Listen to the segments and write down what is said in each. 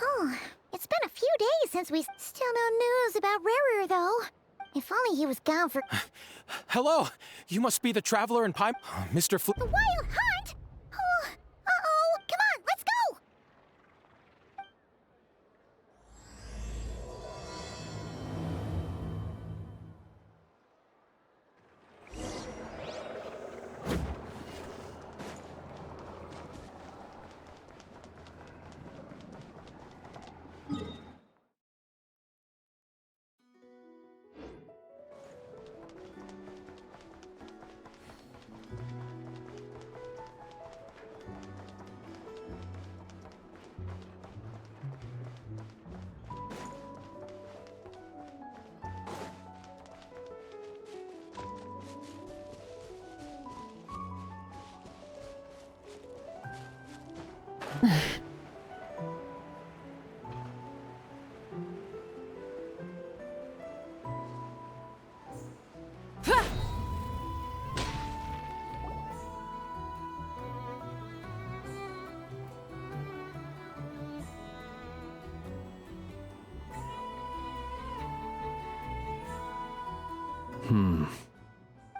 Huh. It's been a few days since we... Still no news about Rarer, though. If only he was gone for... Hello! You must be the traveler in Pipe... Mr. The Wild Hunt? Oh, uh-oh! Come on, let's go!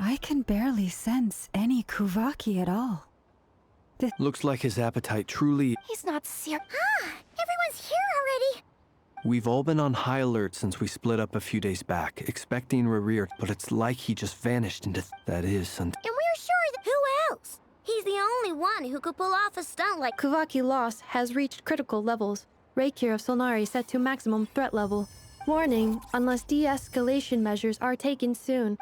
I can barely sense any Kuvaki at all. Looks like his appetite truly... He's not serious. Ah! Everyone's here already! We've all been on high alert since we split up a few days back, expecting Rarir, but it's like he just vanished into... That is, And we're sure that... Who else? He's the only one who could pull off a stunt like... Kuvaki loss has reached critical levels. Reikir of Solnari set to maximum threat level. Warning, unless de-escalation measures are taken soon.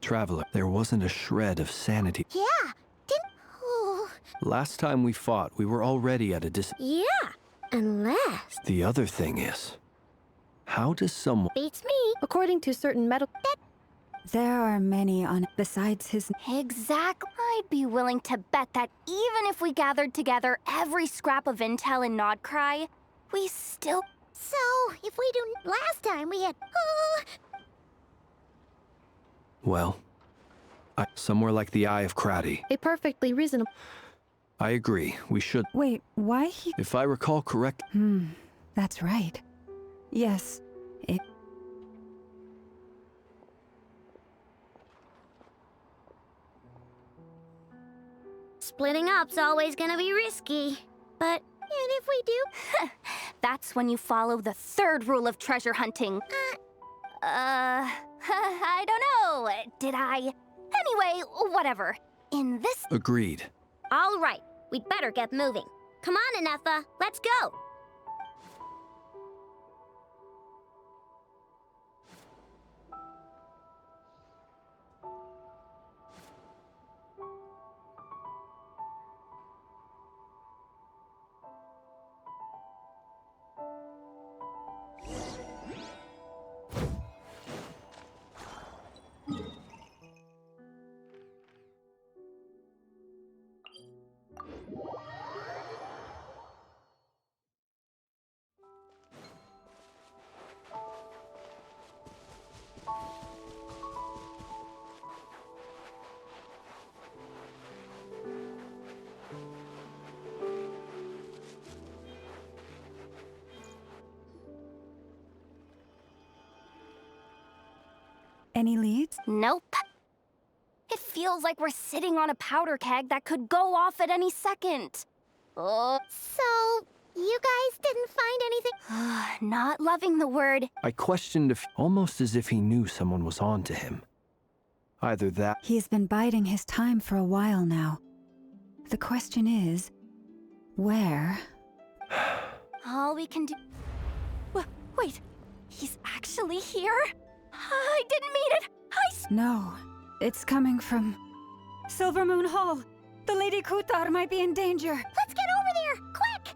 Traveler, there wasn't a shred of sanity. Yeah! Didn't... Oh... Last time we fought, we were already at a Yeah! Unless... The other thing is... How does someone... Beats me! According to certain medical... There are many on besides his... Exactly. I'd be willing to bet that even if we gathered together every scrap of intel in Nod-Krai, we still... So, if we do... Last time we had... Well... somewhere like the Eye of Kratty. A perfectly reasonable... I agree, we should... Wait, why he... If I recall correct... That's right. Yes, it... Splitting up's always gonna be risky. But... And if we do... That's when you follow the third rule of treasure hunting. I don't know. Did I? Anyway, whatever. In this... Agreed. All right, we'd better get moving. Come on, Anefa, let's go! Any leads? Nope. It feels like we're sitting on a powder keg that could go off at any second. Oh. So, you guys didn't find anything? Not loving the word. I questioned if... Almost as if he knew someone was on to him. Either that... He's been biding his time for a while now. The question is... Where? All we can do... Wait, he's actually here? I didn't mean it! No, it's coming from... Silver Moon Hall! The Lady Kutar might be in danger! Let's get over there! Quick!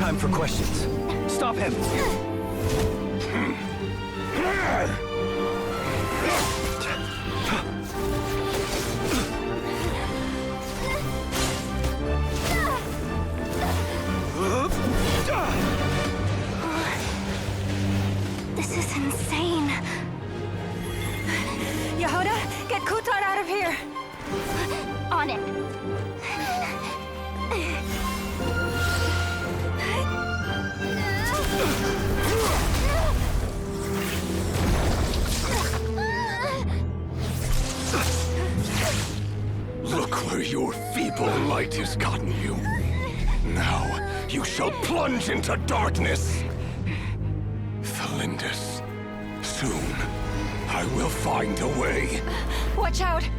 time for questions. Stop him! This is insane. Yehoda, get Kutar out of here! On it. Look where your feeble light has gotten you. Now, you shall plunge into darkness. Flindis, soon, I will find a way. Watch out!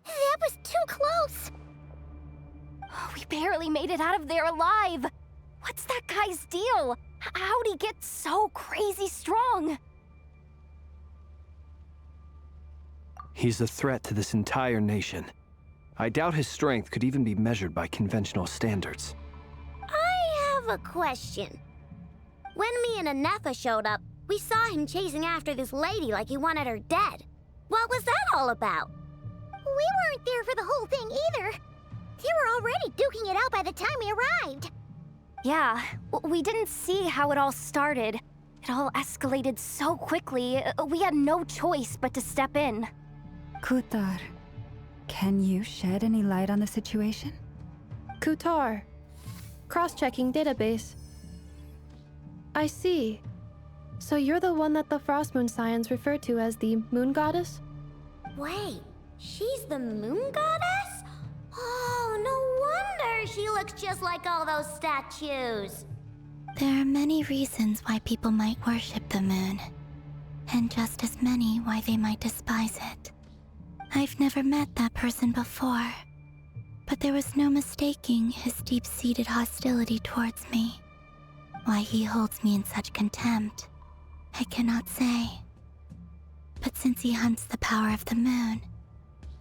That was too close! We barely made it out of there alive. What's that guy's deal? How'd he get so crazy strong? He's a threat to this entire nation. I doubt his strength could even be measured by conventional standards. I have a question. When me and Anetha showed up, we saw him chasing after this lady like he wanted her dead. What was that all about? We weren't there for the whole thing either. They were already duking it out by the time we arrived. Yeah, we didn't see how it all started. It all escalated so quickly, we had no choice but to step in. Kutar, can you shed any light on the situation? Kutar. Cross-checking database. I see. So you're the one that the Frostmoon Scions refer to as the Moon Goddess? Wait, she's the moon goddess? Oh, no wonder she looks just like all those statues. There are many reasons why people might worship the moon, and just as many why they might despise it. I've never met that person before, but there was no mistaking his deep-seated hostility towards me. Why he holds me in such contempt, I cannot say. But since he hunts the power of the moon,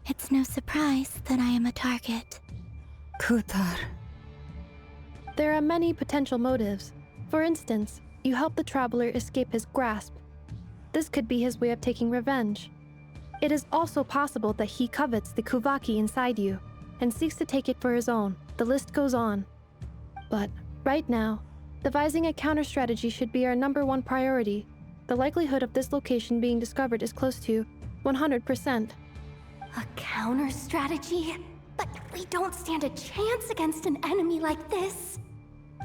it's no surprise that I am a target. Kutar. There are many potential motives. For instance, you help the traveler escape his grasp. This could be his way of taking revenge. It is also possible that he covets the Kuvaki inside you and seeks to take it for his own. The list goes on. But right now, devising a counter-strategy should be our #1 priority. The likelihood of this location being discovered is close to 100%. A counter strategy? But we don't stand a chance against an enemy like this.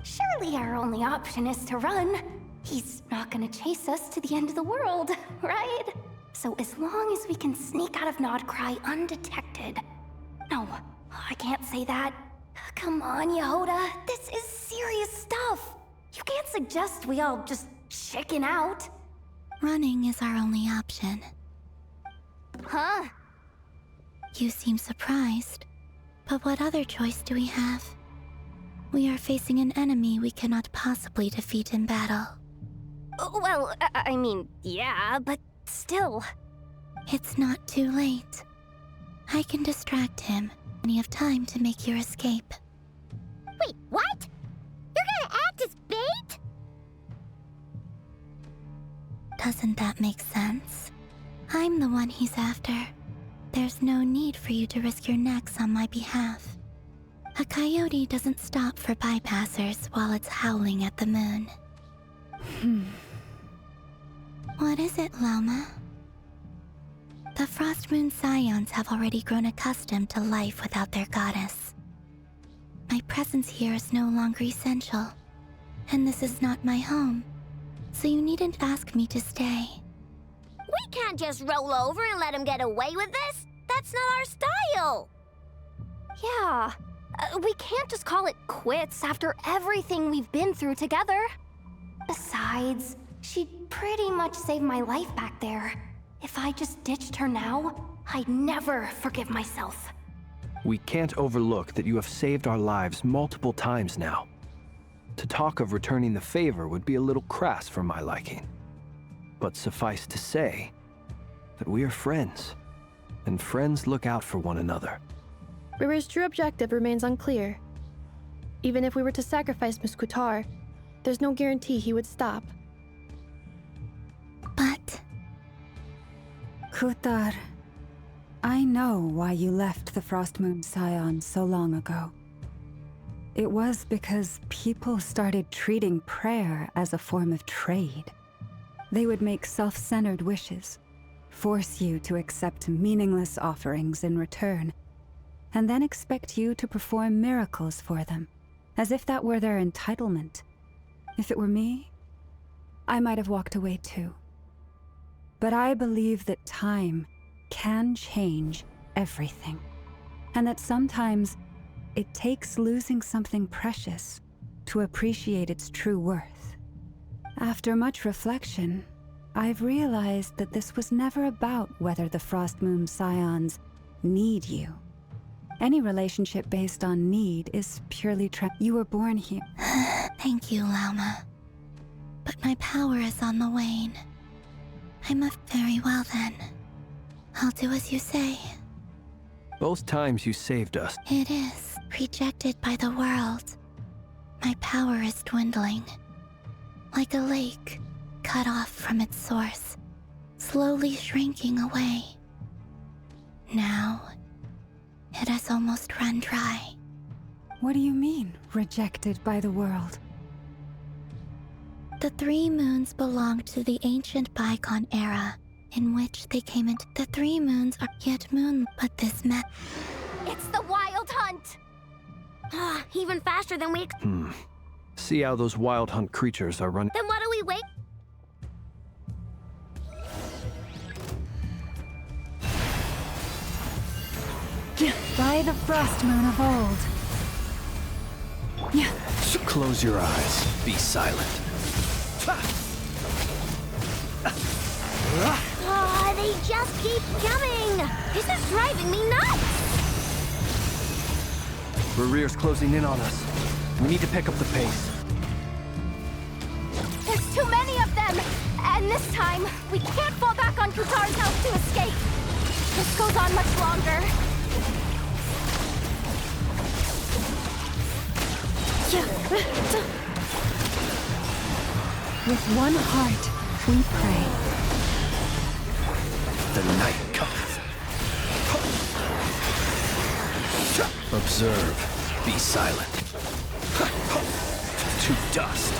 Surely our only option is to run. He's not gonna chase us to the end of the world, right? So as long as we can sneak out of Nod-Krai undetected. No, I can't say that. Come on, Yehoda, this is serious stuff. You can't suggest we all just chicken out. Running is our only option. Huh? You seem surprised, but what other choice do we have? We are facing an enemy we cannot possibly defeat in battle. Well, I mean, yeah, but still. It's not too late. I can distract him. Plenty of time to make your escape. Wait, what? You're gonna act as bait? Doesn't that make sense? I'm the one he's after. There's no need for you to risk your necks on my behalf. A coyote doesn't stop for bypassers while it's howling at the moon. What is it, Loma? The Frostmoon Scions have already grown accustomed to life without their goddess. My presence here is no longer essential, and this is not my home, so you needn't ask me to stay. We can't just roll over and let him get away with this. That's not our style. Yeah, we can't just call it quits after everything we've been through together. Besides, she'd pretty much saved my life back there. If I just ditched her now, I'd never forgive myself. We can't overlook that you have saved our lives multiple times now. To talk of returning the favor would be a little crass for my liking. But suffice to say that we are friends, and friends look out for one another. River's true objective remains unclear. Even if we were to sacrifice Miss Kutar, there's no guarantee he would stop. But... Kutar, I know why you left the Frostmoon Scions so long ago. It was because people started treating prayer as a form of trade. They would make self-centered wishes, force you to accept meaningless offerings in return, and then expect you to perform miracles for them, as if that were their entitlement. If it were me, I might have walked away too. But I believe that time can change everything, and that sometimes it takes losing something precious to appreciate its true worth. After much reflection, I've realized that this was never about whether the Frostmoon Scions need you. Any relationship based on need is purely you were born here. Thank you, Lauma. But my power is on the wane. I'm a very well then. I'll do as you say. Both times you saved us. It is. Rejected by the world. My power is dwindling. Like a lake, cut off from its source, slowly shrinking away. Now, it has almost run dry. What do you mean, rejected by the world? The 3 moons belonged to the ancient bygone era, in which they came into. The 3 moons are yet moon, but this It's the Wild Hunt! Even faster than we... See how those Wild Hunt creatures are running. Then what do we wait? By the Frostmoon of old. Close your eyes. Be silent. They just keep coming! This is driving me nuts! Rerear's closing in on us. We need to pick up the pace. There's too many of them! And this time, we can't fall back on Kutar's house to escape! This goes on much longer. With one heart, we pray. The night comes. Observe. Be silent. To dust.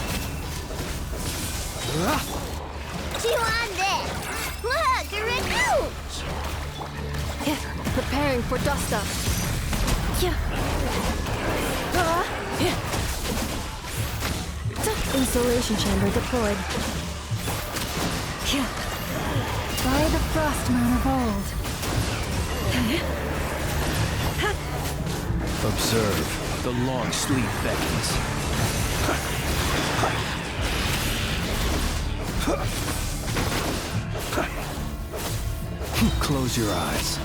Chew on this! Look, a recruit! Preparing for dust up. Insulation chamber deployed. By the Frostmoon of old. Observe. The long sleeve beckons. Close your eyes.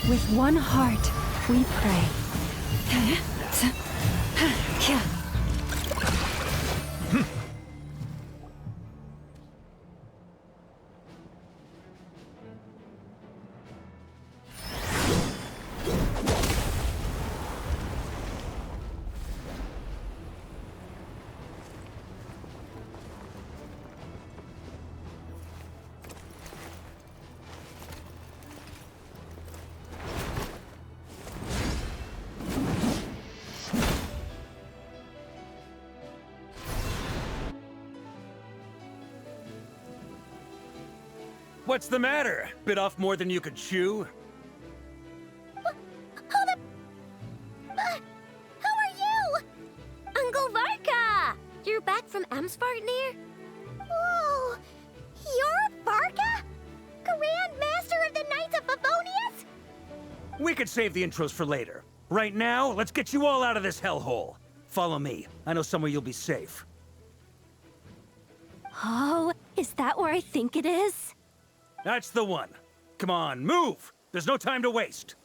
With one heart, we pray. What's the matter? Bit off more than you could chew? Who are you? Uncle Varka! You're back from Amsvartnir? Whoa! You're Varka? Grand Master of the Knights of Favonius? We could save the intros for later. Right now, let's get you all out of this hellhole. Follow me. I know somewhere you'll be safe. Oh, is that where I think it is? That's the one. Come on, move! There's no time to waste.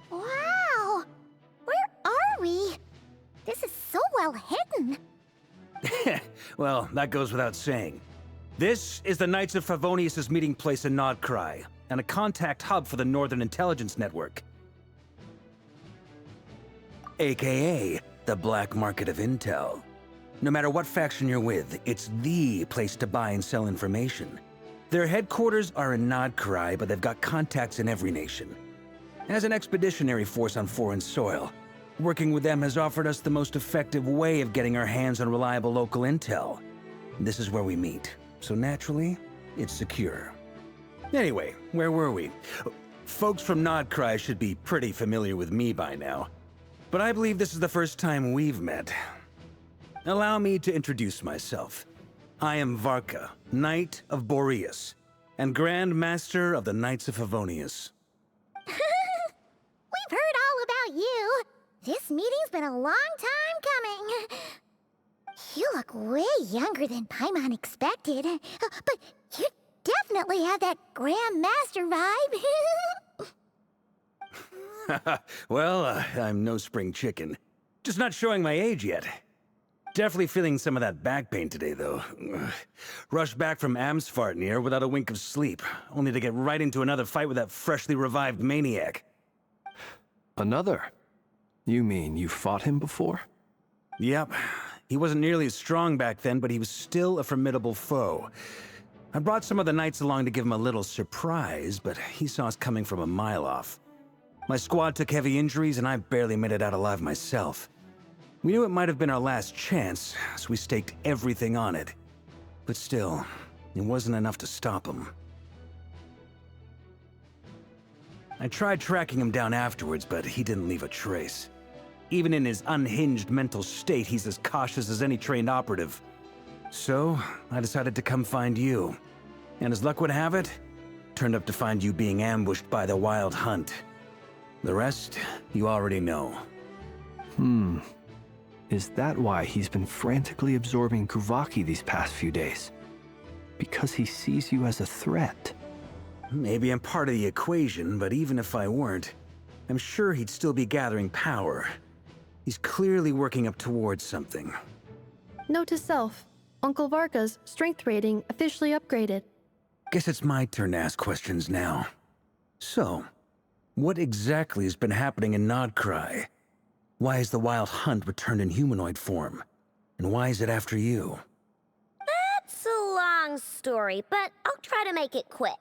Wow! Where are we? This is so well hidden. Well, that goes without saying. This is the Knights of Favonius' meeting place in Nod-Krai, and a contact hub for the Northern Intelligence Network. AKA, the black market of intel. No matter what faction you're with, it's the place to buy and sell information. Their headquarters are in Nod-Krai, but they've got contacts in every nation. As an expeditionary force on foreign soil, working with them has offered us the most effective way of getting our hands on reliable local intel. This is where we meet, so naturally, it's secure. Anyway, where were we? Folks from Nod-Krai should be pretty familiar with me by now, but I believe this is the first time we've met. Allow me to introduce myself. I am Varka, Knight of Boreas, and Grand Master of the Knights of Favonius. We've heard all about you. This meeting's been a long time coming. You look way younger than Paimon expected, but you definitely have that Grand Master vibe. Well, I'm no spring chicken. Just not showing my age yet. Definitely feeling some of that back pain today, though. Rushed back from Amsvartnir without a wink of sleep, only to get right into another fight with that freshly revived maniac. Another? You mean you fought him before? Yep. He wasn't nearly as strong back then, but he was still a formidable foe. I brought some of the knights along to give him a little surprise, but he saw us coming from a mile off. My squad took heavy injuries, and I barely made it out alive myself. We knew it might have been our last chance, so we staked everything on it. But still, it wasn't enough to stop him. I tried tracking him down afterwards, but he didn't leave a trace. Even in his unhinged mental state, he's as cautious as any trained operative. So, I decided to come find you. And as luck would have it, turned up to find you being ambushed by the Wild Hunt. The rest, you already know. Is that why he's been frantically absorbing Kuvaki these past few days? Because he sees you as a threat? Maybe I'm part of the equation, but even if I weren't, I'm sure he'd still be gathering power. He's clearly working up towards something. Note to self, Uncle Varka's strength rating officially upgraded. Guess it's my turn to ask questions now. So, what exactly has been happening in Nod-Krai? Why has the Wild Hunt returned in humanoid form? And why is it after you? That's a long story, but I'll try to make it quick.